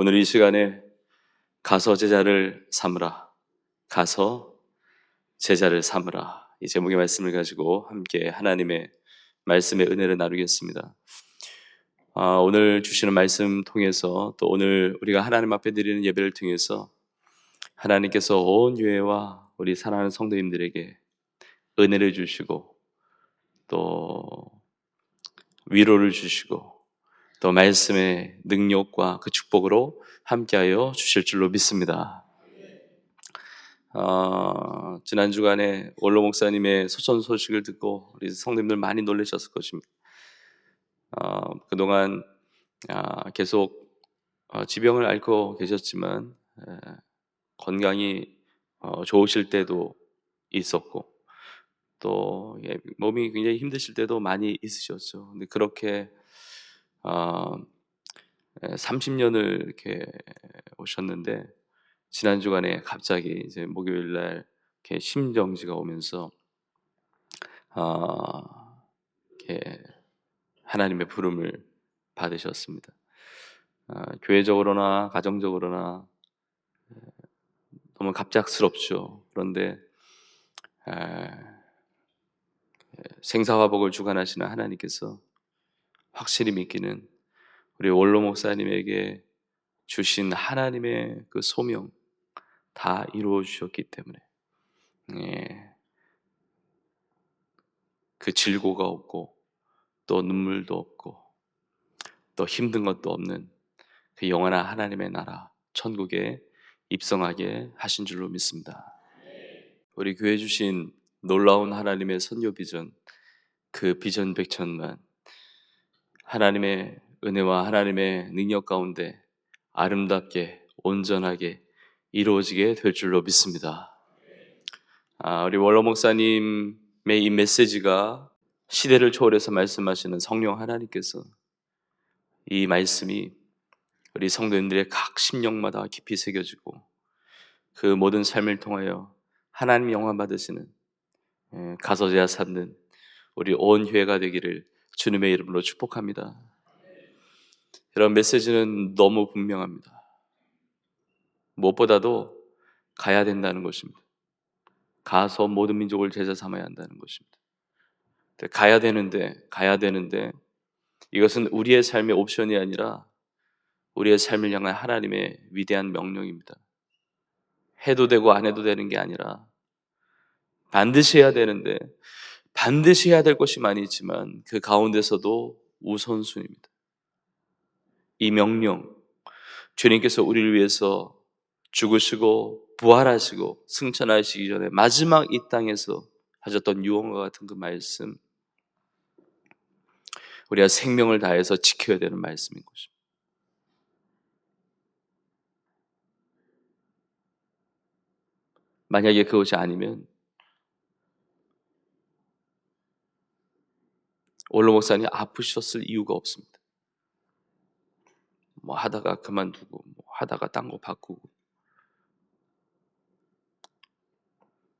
오늘 이 시간에 가서 제자를 삼으라, 가서 제자를 삼으라, 이 제목의 말씀을 가지고 함께 하나님의 말씀의 은혜를 나누겠습니다. 오늘 주시는 말씀 통해서 또 오늘 우리가 하나님 앞에 드리는 예배를 통해서 하나님께서 온 교회와 우리 사랑하는 성도님들에게 은혜를 주시고 또 위로를 주시고 또 말씀의 능력과 그 축복으로 함께하여 주실 줄로 믿습니다. 지난 주간에 원로 목사님의 소천 소식을 듣고 우리 성도님들 많이 놀라셨을 것입니다. 그동안 계속 지병을 앓고 계셨지만 건강이 좋으실 때도 있었고 또 몸이 굉장히 힘드실 때도 많이 있으셨죠. 근데 그렇게 30년을 이렇게 오셨는데 지난 주간에 갑자기 이제 목요일 날 이렇게 심정지가 오면서 이렇게 하나님의 부름을 받으셨습니다. 교회적으로나 가정적으로나 너무 갑작스럽죠. 그런데 생사화복을 주관하시는 하나님께서 확실히 믿기는 우리 원로 목사님에게 주신 하나님의 그 소명 다 이루어 주셨기 때문에 그 질고가 없고 또 눈물도 없고 또 힘든 것도 없는 그 영원한 하나님의 나라 천국에 입성하게 하신 줄로 믿습니다. 우리 교회 주신 놀라운 하나님의 선교 비전, 그 비전 백천만 하나님의 은혜와 하나님의 능력 가운데 아름답게 온전하게 이루어지게 될 줄로 믿습니다. 우리 원로 목사님의 이 메시지가 시대를 초월해서 말씀하시는 성령 하나님께서 이 말씀이 우리 성도님들의 각 심령마다 깊이 새겨지고 그 모든 삶을 통하여 하나님 영광 받으시는 가서제야 삼는 우리 온 교회가 되기를 주님의 이름으로 축복합니다. 이런 메시지는 너무 분명합니다. 무엇보다도 가야 된다는 것입니다. 가서 모든 민족을 제자 삼아야 한다는 것입니다. 가야 되는데 이것은 우리의 삶의 옵션이 아니라 우리의 삶을 향한 하나님의 위대한 명령입니다. 해도 되고 안 해도 되는 게 아니라 반드시 해야 되는데 반드시 해야 될 것이 많이 있지만 그 가운데서도 우선순위입니다. 이 명령, 주님께서 우리를 위해서 죽으시고 부활하시고 승천하시기 전에 마지막 이 땅에서 하셨던 유언과 같은 그 말씀, 우리가 생명을 다해서 지켜야 되는 말씀인 것입니다. 만약에 그것이 아니면 원로 목사님 아프셨을 이유가 없습니다. 뭐 하다가 그만두고 뭐 하다가 딴 거 바꾸고.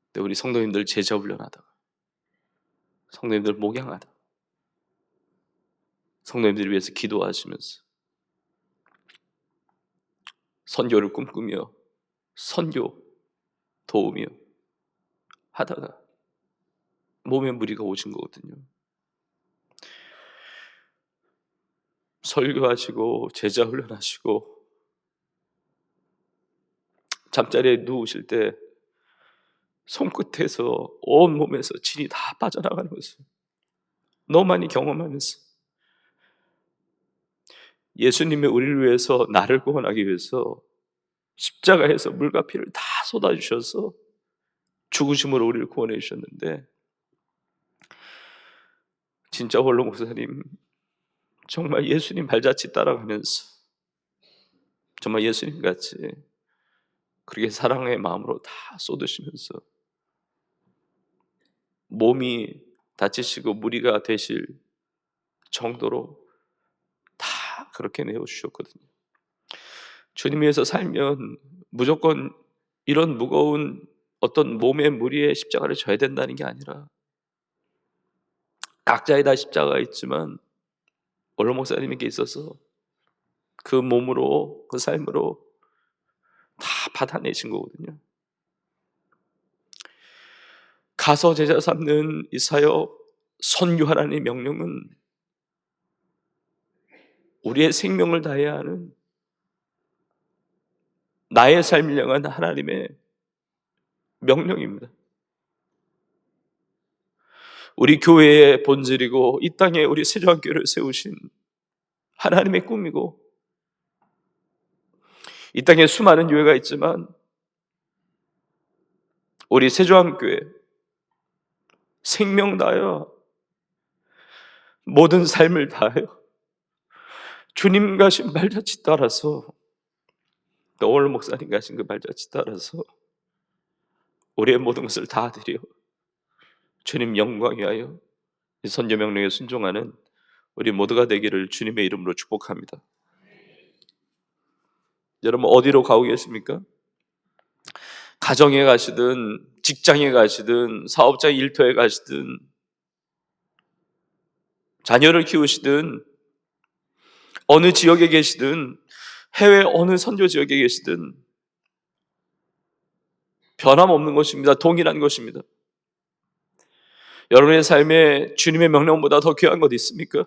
근데 우리 성도님들 제자 훈련하다가 성도님들 목양하다 성도님들을 위해서 기도하시면서 선교를 꿈꾸며 선교 도우며 하다가 몸에 무리가 오신 거거든요. 설교하시고 제자 훈련하시고 잠자리에 누우실 때 손끝에서 온 몸에서 진이 다 빠져나가는 것을 너무 많이 경험하면서 예수님의 우리를 위해서 나를 구원하기 위해서 십자가에서 물과 피를 다 쏟아주셔서 죽으심으로 우리를 구원해 주셨는데 진짜 원로 목사님 정말 예수님 발자취 따라가면서 정말 예수님같이 그렇게 사랑의 마음으로 다 쏟으시면서 몸이 다치시고 무리가 되실 정도로 다 그렇게 내어주셨거든요. 주님 위해서 살면 무조건 이런 무거운 어떤 몸의 무리에 십자가를 져야 된다는 게 아니라 각자의 다 십자가가 있지만 원로 목사님에게 있어서 그 몸으로, 그 삶으로 다 받아내신 거거든요. 가서 제자 삼는 이 사역, 선교하라는 명령은 우리의 생명을 다해야 하는 나의 삶을 향한 하나님의 명령입니다. 우리 교회의 본질이고 이 땅에 우리 세종교회를 세우신 하나님의 꿈이고, 이 땅에 수많은 교회가 있지만 우리 세종교회 생명 다하여 모든 삶을 다하여 주님 가신 발자취 따라서, 또 오늘 목사님 가신 그 발자취 따라서 우리의 모든 것을 다 드려 주님 영광 위하여 이 선교 명령에 순종하는 우리 모두가 되기를 주님의 이름으로 축복합니다. 여러분 어디로 가고 계십니까? 가정에 가시든 직장에 가시든 사업자 일터에 가시든 자녀를 키우시든 어느 지역에 계시든 해외 어느 선교 지역에 계시든 변함없는 것입니다. 동일한 것입니다. 여러분의 삶에 주님의 명령보다 더 귀한 것 있습니까?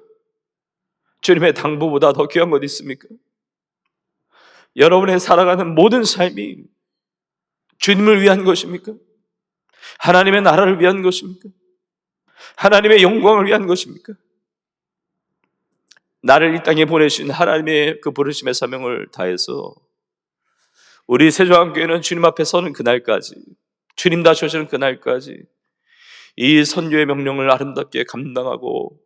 주님의 당부보다 더 귀한 것 있습니까? 여러분의 살아가는 모든 삶이 주님을 위한 것입니까? 하나님의 나라를 위한 것입니까? 하나님의 영광을 위한 것입니까? 나를 이 땅에 보내신 하나님의 그 부르심의 사명을 다해서 우리 세종교회는 주님 앞에 서는 그날까지, 주님 다시 오시는 그날까지 이 선교의 명령을 아름답게 감당하고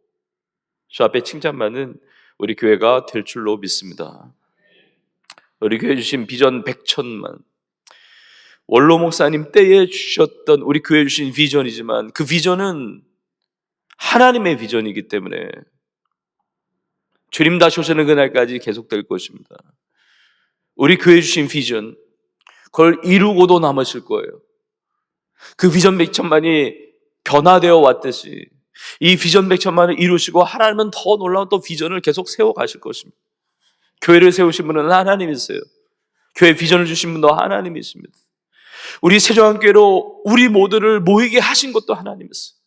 주 앞에 칭찬받는 우리 교회가 될 줄로 믿습니다. 우리 교회 주신 비전 100천만, 원로 목사님 때에 주셨던 우리 교회 주신 비전이지만 그 비전은 하나님의 비전이기 때문에 주님 다시 오시는 그날까지 계속될 것입니다. 우리 교회 주신 비전, 그걸 이루고도 남으실 거예요. 그 비전 100천만이 변화되어 왔듯이 이 비전 100천만을 이루시고 하나님은 더 놀라운 또 비전을 계속 세워가실 것입니다. 교회를 세우신 분은 하나님이세요. 교회 비전을 주신 분도 하나님이십니다. 우리 세종교회로 우리 모두를 모이게 하신 것도 하나님이세요.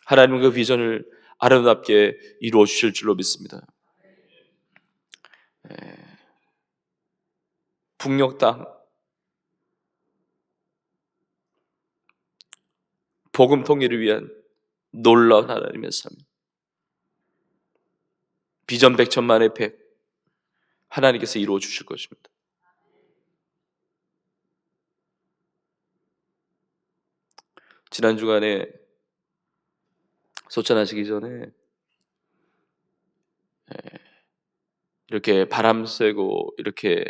하나님은 그 비전을 아름답게 이루어 주실 줄로 믿습니다. 북녘 땅, 복음 통일을 위한 놀라운 하나님의 삶, 비전 100천만의 100, 하나님께서 이루어 주실 것입니다. 지난 주간에 소천하시기 전에 이렇게 바람 쐬고 이렇게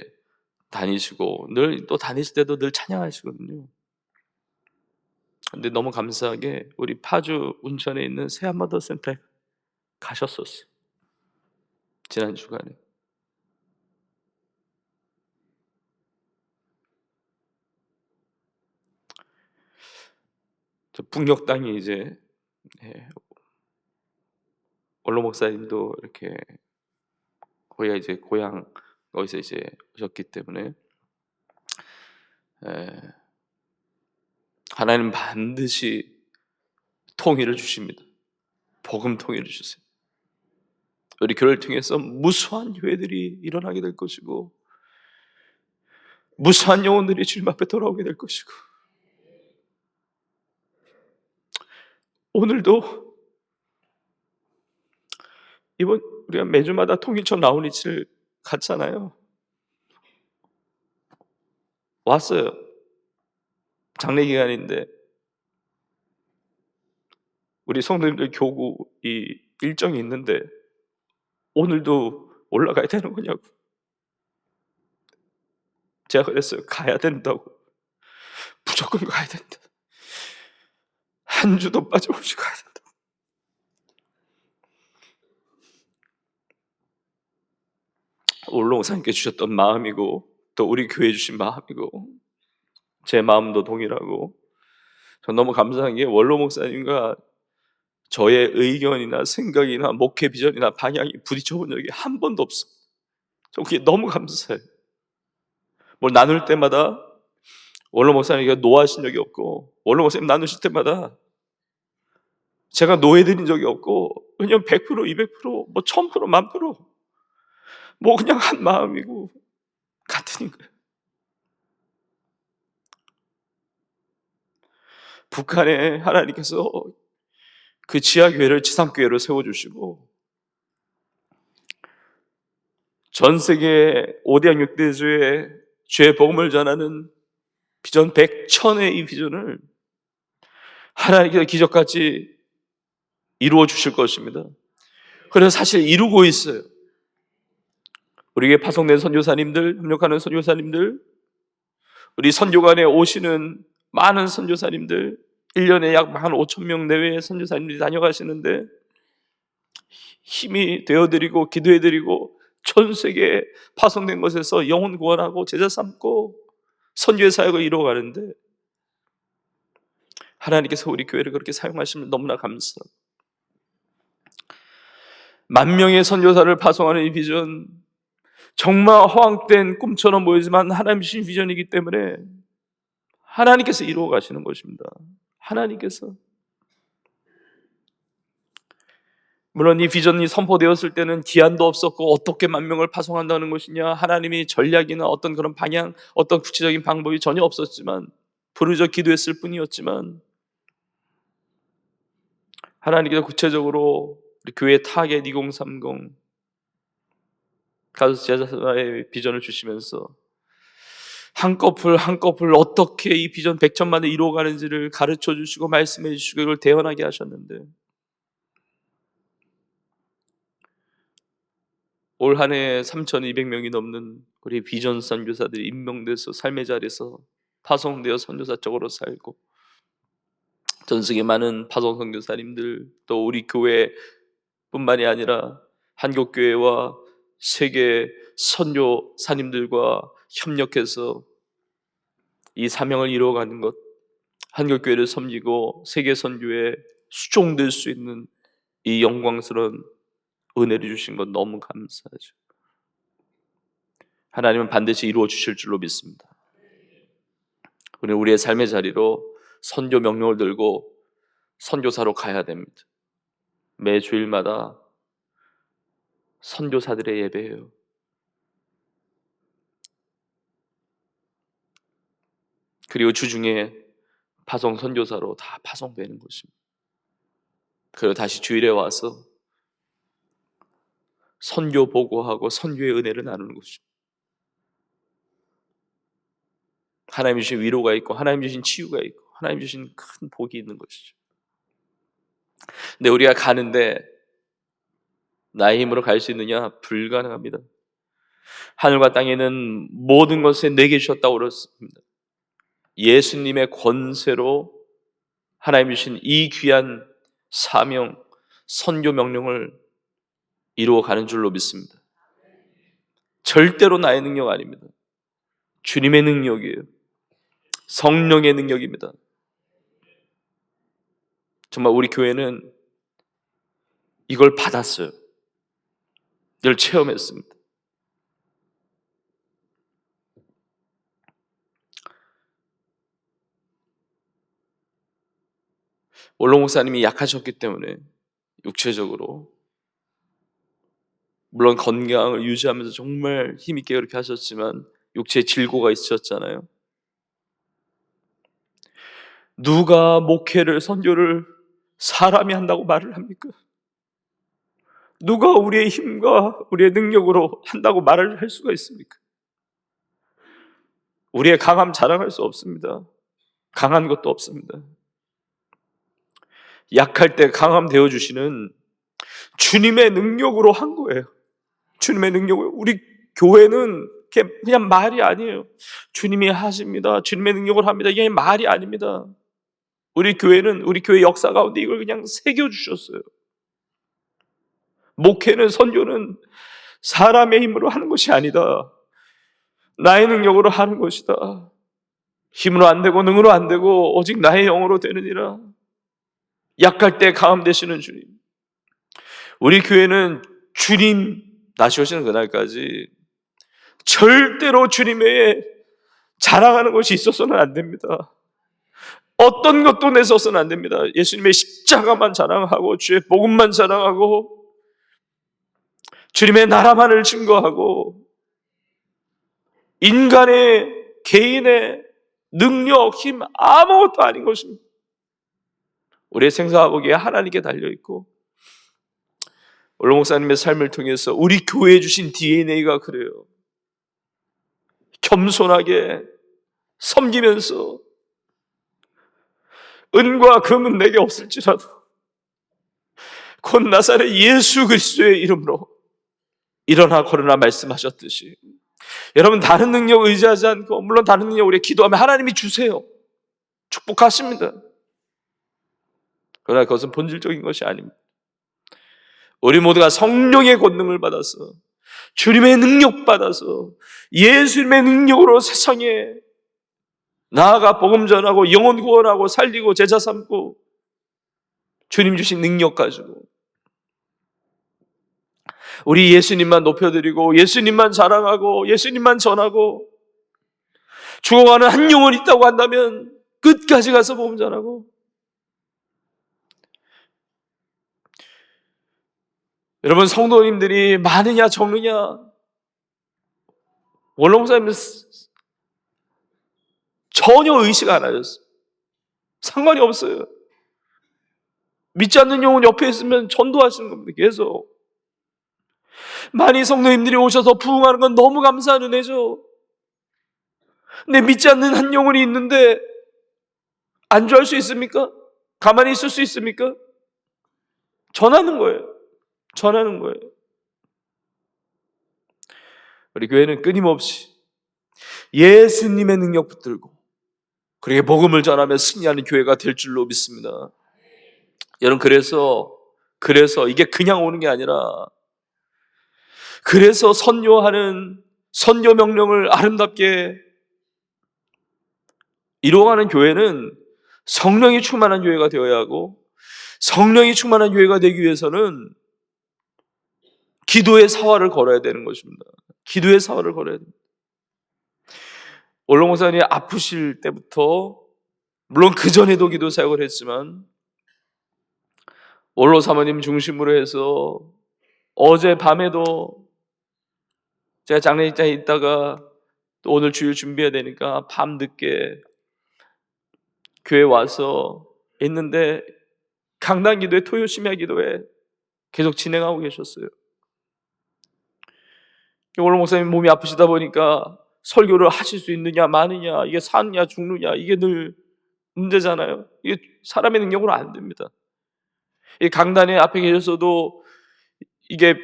다니시고 늘 또 다니실 때도 늘 찬양하시거든요. 근데 너무 감사하게 우리 파주 운천에 있는 새한마더 센터에 가셨었어요. 지난 주간에. 저 북녘 땅이 이제 원로 목사님도 이렇게 거기가 이제 고향 거기서 이제 오셨기 때문에 하나님 반드시 통일을 주십니다. 복음 통일을 주세요. 우리 교회를 통해서 무수한 교회들이 일어나게 될 것이고 무수한 영혼들이 주님 앞에 돌아오게 될 것이고 오늘도 이번 우리가 매주마다 통일천 라운이치를 갔잖아요. 왔어요. 장례 기간인데 우리 성도님들 교구 이 일정이 있는데 오늘도 올라가야 되는 거냐고. 제가 그랬어요. 가야 된다고. 무조건 가야 된다. 한 주도 빠짐없이 가야 된다. 올롱사님께 주셨던 마음이고 또 우리 교회에 주신 마음이고 제 마음도 동일하고 전 너무 감사한 게 원로 목사님과 저의 의견이나 생각이나 목회 비전이나 방향이 부딪혀 본 적이 한 번도 없어. 저 그게 너무 감사해요. 뭘 나눌 때마다 원로 목사님이 노하신 적이 없고, 원로 목사님 나누실 때마다 제가 노해드린 적이 없고, 그냥 100%, 200%, 뭐 1000%, 1000%, 뭐 그냥 한 마음이고 같은 거예요. 북한에 하나님께서 그 지하교회를 지상교회로 세워주시고, 전 세계 5대양 6대주의 죄의 복음을 전하는 비전 100,000의 이 비전을 하나님께서 기적같이 이루어 주실 것입니다. 그래서 사실 이루고 있어요. 우리에게 파송된 선교사님들, 협력하는 선교사님들, 우리 선교관에 오시는 많은 선교사님들, 1년에 약 15,000명 내외의 선교사님들이 다녀가시는데, 힘이 되어드리고 기도해드리고 전 세계에 파송된 것에서 영혼 구원하고 제자 삼고 선교의 사역을 이루어가는데, 하나님께서 우리 교회를 그렇게 사용하시면 너무나 감사합니다. 10,000명의 선교사를 파송하는 이 비전, 정말 허황된 꿈처럼 보이지만 하나님 주신 비전이기 때문에 하나님께서 이루어 가시는 것입니다. 하나님께서. 물론 이 비전이 선포되었을 때는 기한도 없었고, 어떻게 10,000명을 파송한다는 것이냐, 하나님이 전략이나 어떤 그런 방향, 어떤 구체적인 방법이 전혀 없었지만, 부르짖어 기도했을 뿐이었지만, 하나님께서 구체적으로 우리 교회 타겟 2030 가서 제자의 비전을 주시면서 한꺼풀 한꺼풀 어떻게 이 비전 100,000만을 이루어가는지를 가르쳐 주시고 말씀해 주시고 이걸 대언하게 하셨는데, 올 한 해 3,200명이 넘는 우리 비전 선교사들이 임명돼서 삶의 자리에서 파송되어 선교사 쪽으로 살고, 전 세계 많은 파송 선교사님들, 또 우리 교회뿐만이 아니라 한국교회와 세계 선교사님들과 협력해서 이 사명을 이루어가는 것, 한국교회를 섬기고 세계 선교에 수종될 수 있는 이 영광스러운 은혜를 주신 것 너무 감사하죠. 하나님은 반드시 이루어 주실 줄로 믿습니다. 우리는 우리의 삶의 자리로 선교 명령을 들고 선교사로 가야 됩니다. 매 주일마다 선교사들의 예배예요. 그리고 주중에 파송 선교사로 다 파송되는 것입니다. 그리고 다시 주일에 와서 선교 보고하고 선교의 은혜를 나누는 것입니다. 하나님 주신 위로가 있고, 하나님 주신 치유가 있고, 하나님 주신 큰 복이 있는 것이죠. 근데 우리가 가는데 나의 힘으로 갈 수 있느냐? 불가능합니다. 하늘과 땅에는 모든 것에 내게 주셨다고 그랬습니다. 예수님의 권세로 하나님 주신 이 귀한 사명, 선교 명령을 이루어가는 줄로 믿습니다. 절대로 나의 능력 아닙니다. 주님의 능력이에요. 성령의 능력입니다. 정말 우리 교회는 이걸 받았어요. 이걸 체험했습니다. 원로 목사님이 약하셨기 때문에 육체적으로, 물론 건강을 유지하면서 정말 힘있게 그렇게 하셨지만 육체에 질고가 있으셨잖아요. 누가 목회를, 선교를 사람이 한다고 말을 합니까? 누가 우리의 힘과 우리의 능력으로 한다고 말을 할 수가 있습니까? 우리의 강함 자랑할 수 없습니다. 강한 것도 없습니다. 약할 때 강함 되어주시는 주님의 능력으로 한 거예요. 주님의 능력으로. 우리 교회는 그냥 말이 아니에요. 주님이 하십니다. 주님의 능력으로 합니다. 이게 말이 아닙니다. 우리 교회는, 우리 교회 역사 가운데 이걸 그냥 새겨주셨어요. 목회는, 선교는 사람의 힘으로 하는 것이 아니다. 나의 능력으로 하는 것이다. 힘으로 안 되고 능으로 안 되고 오직 나의 영으로 되느니라. 약할 때 강함 되시는 주님. 우리 교회는 주님 다시 오시는 그날까지 절대로 주님 외에 자랑하는 것이 있어서는 안 됩니다. 어떤 것도 내서서는 안 됩니다. 예수님의 십자가만 자랑하고 주의 복음만 자랑하고 주님의 나라만을 증거하고 인간의 개인의 능력, 힘 아무것도 아닌 것입니다. 우리의 생사하복이 하나님께 달려있고 원로 목사님의 삶을 통해서 우리 교회에 주신 DNA가 그래요. 겸손하게 섬기면서 은과 금은 내게 없을지라도 곧 나사렛 예수 그리스도의 이름으로 일어나 걸으라 말씀하셨듯이 여러분 다른 능력 의지하지 않고, 물론 다른 능력 우리 기도하면 하나님이 주세요. 축복하십니다. 그러나 그것은 본질적인 것이 아닙니다. 우리 모두가 성령의 권능을 받아서 주님의 능력 받아서 예수님의 능력으로 세상에 나아가 복음 전하고 영혼 구원하고 살리고 제자 삼고 주님 주신 능력 가지고 우리 예수님만 높여드리고 예수님만 자랑하고 예수님만 전하고 죽어가는 한 영혼 있다고 한다면 끝까지 가서 복음 전하고, 여러분 성도님들이 많으냐 적느냐 원로 목사님은 전혀 의식 안 하셨어요. 상관이 없어요. 믿지 않는 영혼 옆에 있으면 전도하시는 겁니다. 계속 많이 성도님들이 오셔서 부흥하는 건 너무 감사한 은혜죠. 근데 믿지 않는 한 영혼이 있는데 안주할 수 있습니까? 가만히 있을 수 있습니까? 전하는 거예요. 전하는 거예요. 우리 교회는 끊임없이 예수님의 능력 붙들고 그렇게 복음을 전하며 승리하는 교회가 될 줄로 믿습니다. 여러분 그래서 이게 그냥 오는 게 아니라, 그래서 선교하는 선교 명령을 아름답게 이루어가는 교회는 성령이 충만한 교회가 되어야 하고, 성령이 충만한 교회가 되기 위해서는 기도의 사활을 걸어야 되는 것입니다. 기도의 사활을 걸어야 됩니다. 원로 목사님이 아프실 때부터, 물론 그 전에도 기도 사역을 했지만 원로 사모님 중심으로 해서 어제 밤에도 제가 장례식장에 있다가 또 오늘 주일 준비해야 되니까 밤 늦게 교회 와서 있는데 강단 기도회, 토요 심야 기도회 계속 진행하고 계셨어요. 원로 목사님 몸이 아프시다 보니까 설교를 하실 수 있느냐 마느냐, 이게 사느냐 죽느냐, 이게 늘 문제잖아요. 이게 사람의 능력으로 안 됩니다. 이 강단에 앞에 계셔서도 이게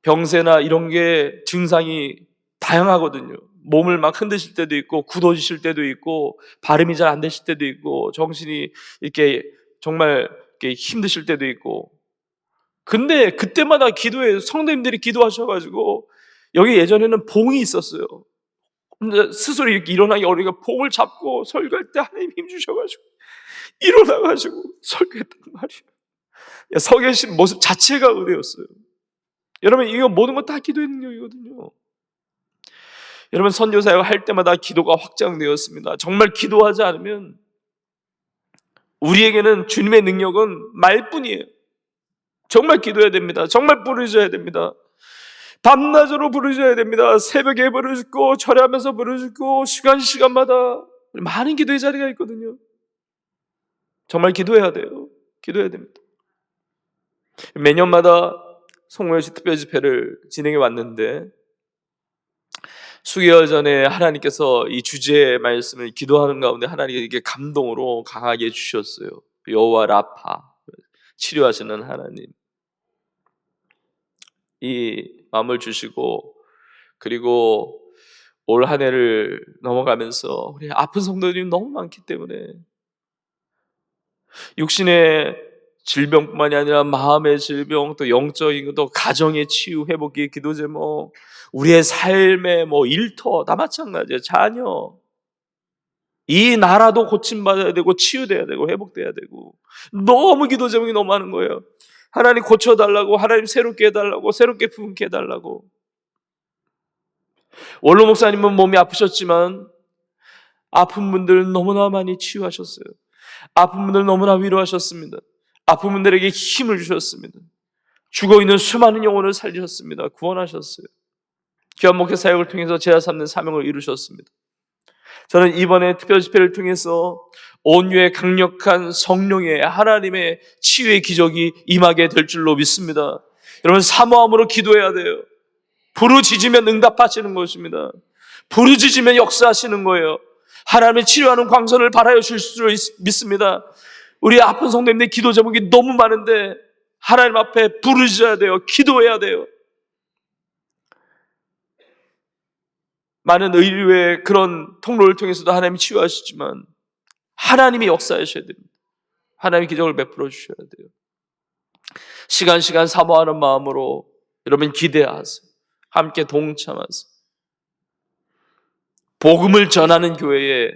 병세나 이런 게 증상이 다양하거든요. 몸을 막 흔드실 때도 있고 굳어지실 때도 있고 발음이 잘 안 되실 때도 있고 정신이 이렇게 정말 이렇게 힘드실 때도 있고, 근데 그때마다 기도에 성도님들이 기도하셔가지고, 여기 예전에는 봉이 있었어요. 스스로 이렇게 일어나기 어려우니까 봉을 잡고 설교할 때 하나님 힘 주셔가지고 일어나가지고 설교했단 말이에요. 서 계신 모습 자체가 은혜였어요. 여러분 이거 모든 것 다 기도의 능력이거든요. 여러분 선교사역 할 때마다 기도가 확장되었습니다. 정말 기도하지 않으면 우리에게는 주님의 능력은 말뿐이에요. 정말 기도해야 됩니다. 정말 부르짖어야 됩니다. 밤낮으로 부르짖어야 됩니다. 새벽에 부르짖고 절하면서 부르짖고 시간마다 많은 기도의 자리가 있거든요. 정말 기도해야 돼요. 기도해야 됩니다. 매년마다 송모여시 특별집회를 진행해 왔는데 수개월 전에 하나님께서 이 주제의 말씀을 기도하는 가운데 하나님께 감동으로 강하게 주셨어요. 여호와 라파, 치료하시는 하나님. 이 마음을 주시고, 그리고 올 한 해를 넘어가면서 우리 아픈 성도들이 너무 많기 때문에 육신의 질병뿐만이 아니라 마음의 질병, 또 영적인 것, 또 가정의 치유 회복이 기도 제목, 우리의 삶의 일터 다 마찬가지예요. 자녀, 이 나라도 고침받아야 되고 치유돼야 되고 회복돼야 되고, 너무 기도 제목이 너무 많은 거예요. 하나님 고쳐달라고, 하나님 새롭게 해달라고, 새롭게 부흥케 해달라고. 원로 목사님은 몸이 아프셨지만 아픈 분들 너무나 많이 치유하셨어요. 아픈 분들 너무나 위로하셨습니다. 아픈 분들에게 힘을 주셨습니다. 죽어있는 수많은 영혼을 살리셨습니다. 구원하셨어요. 귀한 목회 사역을 통해서 제자 삼는 사명을 이루셨습니다. 저는 이번에 특별 집회를 통해서 온유의 강력한 성령의 하나님의 치유의 기적이 임하게 될 줄로 믿습니다. 여러분, 사모함으로 기도해야 돼요. 부르짖으면 응답하시는 것입니다. 부르짖으면 역사하시는 거예요. 하나님의 치료하는 광선을 발하여 주실 줄 믿습니다. 우리 아픈 성도님들 기도 제목이 너무 많은데 하나님 앞에 부르짖어야 돼요. 기도해야 돼요. 많은 의료의 그런 통로를 통해서도 하나님이 치유하시지만 하나님이 역사하셔야 됩니다. 하나님이 기적을 베풀어 주셔야 돼요. 시간 사모하는 마음으로 여러분 기대하세요. 함께 동참하세요. 복음을 전하는 교회에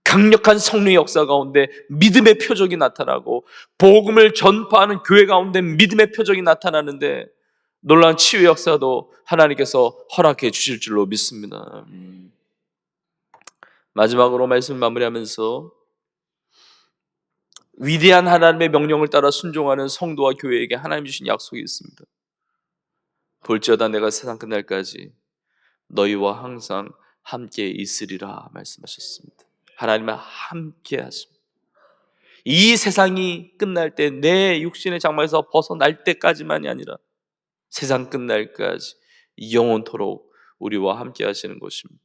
강력한 성령의 역사 가운데 믿음의 표적이 나타나고, 복음을 전파하는 교회 가운데 믿음의 표적이 나타나는데 놀라운 치유의 역사도 하나님께서 허락해 주실 줄로 믿습니다. 마지막으로 말씀 마무리하면서 위대한 하나님의 명령을 따라 순종하는 성도와 교회에게 하나님 주신 약속이 있습니다. 볼지어다 내가 세상 끝날까지 너희와 항상 함께 있으리라 말씀하셨습니다. 하나님은 함께 하십니다. 이 세상이 끝날 때 내 육신의 장막에서 벗어날 때까지만이 아니라 세상 끝날까지 영원토록 우리와 함께 하시는 것입니다.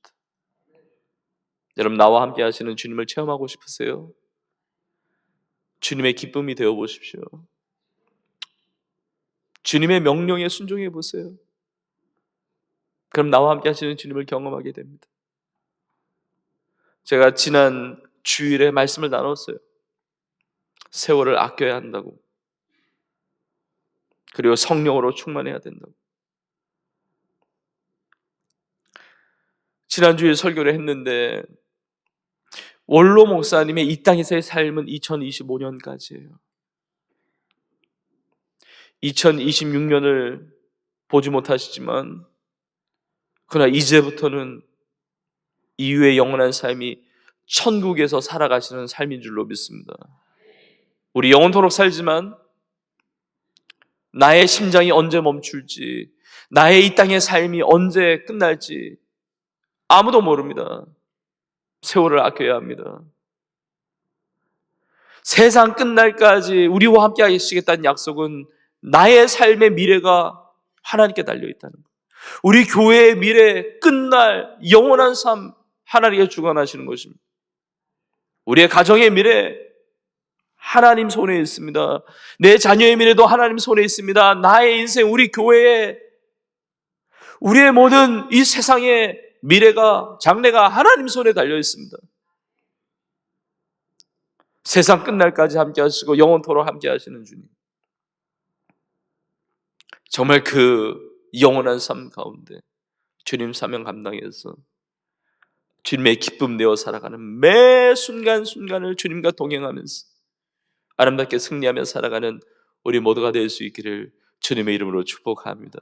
여러분, 나와 함께 하시는 주님을 체험하고 싶으세요? 주님의 기쁨이 되어 보십시오. 주님의 명령에 순종해 보세요. 그럼 나와 함께 하시는 주님을 경험하게 됩니다. 제가 지난 주일에 말씀을 나눴어요. 세월을 아껴야 한다고, 그리고 성령으로 충만해야 된다고. 지난주에 설교를 했는데 원로 목사님의 이 땅에서의 삶은 2025년까지예요. 2026년을 보지 못하시지만 그러나 이제부터는 이후의 영원한 삶이 천국에서 살아가시는 삶인 줄로 믿습니다. 우리 영원토록 살지만 나의 심장이 언제 멈출지, 나의 이 땅의 삶이 언제 끝날지 아무도 모릅니다. 세월을 아껴야 합니다. 세상 끝날까지 우리와 함께 하시겠다는 약속은 나의 삶의 미래가 하나님께 달려있다는 것, 우리 교회의 미래, 끝날 영원한 삶 하나님께 주관하시는 것입니다. 우리의 가정의 미래 하나님 손에 있습니다. 내 자녀의 미래도 하나님 손에 있습니다. 나의 인생, 우리 교회의, 우리의 모든 이 세상의 미래가, 장래가 하나님 손에 달려 있습니다. 세상 끝날까지 함께 하시고 영원토록 함께 하시는 주님, 정말 그 영원한 삶 가운데 주님 사명 감당해서 주님의 기쁨 내어 살아가는 매 순간순간을 주님과 동행하면서 아름답게 승리하며 살아가는 우리 모두가 될 수 있기를 주님의 이름으로 축복합니다.